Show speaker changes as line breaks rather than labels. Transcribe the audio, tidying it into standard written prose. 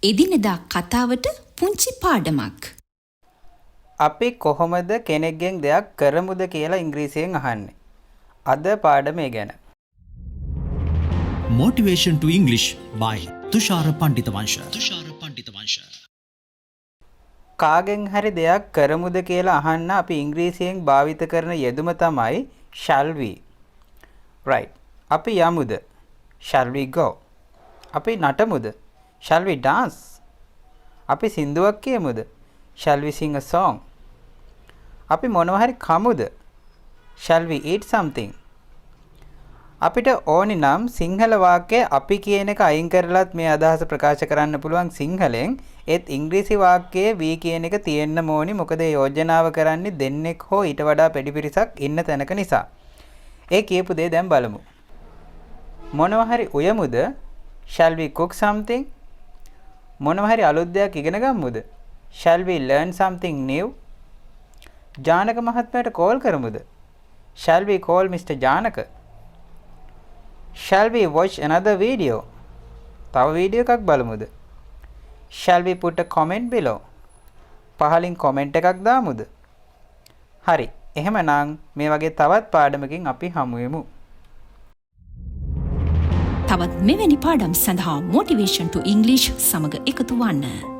එදිනෙදා කතාවට පුංචි පාඩමක්.
අපි කොහොමද කෙනෙක්ගෙන් දෙයක් කරමුද කියලා ඉංග්‍රීසියෙන් අහන්නේ. අද පාඩම ඒ ගැන.
Motivation to English by Thushara Pandithawansha. Thushara Pandithawansha.
කාගෙන් හරි දෙයක් කරමුද කියලා අහන්න අපි ඉංග්‍රීසියෙන් භාවිත කරන යෙදුම තමයි shall we. right. අපි යමුද? shall we go. අපි නටමුද? shall we dance. අපි සින්දුවක් කියමුද? shall we sing a song. අපි මොනවා හරි කමුද? shall we eat something. අපිට ඕනි නම් සිංහල වාක්‍යයේ අපි කියන එක අයින් කරලත් මේ අදහස ප්‍රකාශ කරන්න පුළුවන් සිංහලෙන්. ඒත් ඉංග්‍රීසි වාක්‍යයේ we කියන එක තියෙන්න ඕනි. මොකද ඒ යෝජනාව කරන්නේ දෙන්නෙක් හෝ ඊට වඩා පිරිසක් ඉන්න තැනක නිසා. ඒ කියපු දේ දැන් බලමු. මොනවා හරි උයමුද? shall we cook something. මොනවා හරි අලුත් දෙයක් ඉගෙන ගමුද? shall we learn something new. Janaka මහත්මයාට කෝල් කරමුද? shall we call Mr. Janaka. shall we watch another video. තව වීඩියෝ එකක් බලමුද? shall we put a comment below. පහලින් කමෙන්ට් එකක් දාමුද? හරි. එහෙමනම් මේ වගේ තවත් පාඩමකින් අපි හමු වෙමු.
තවත් මෙවැනි පාඩම් සඳහා Motivation to English සමග එකතු වන්න.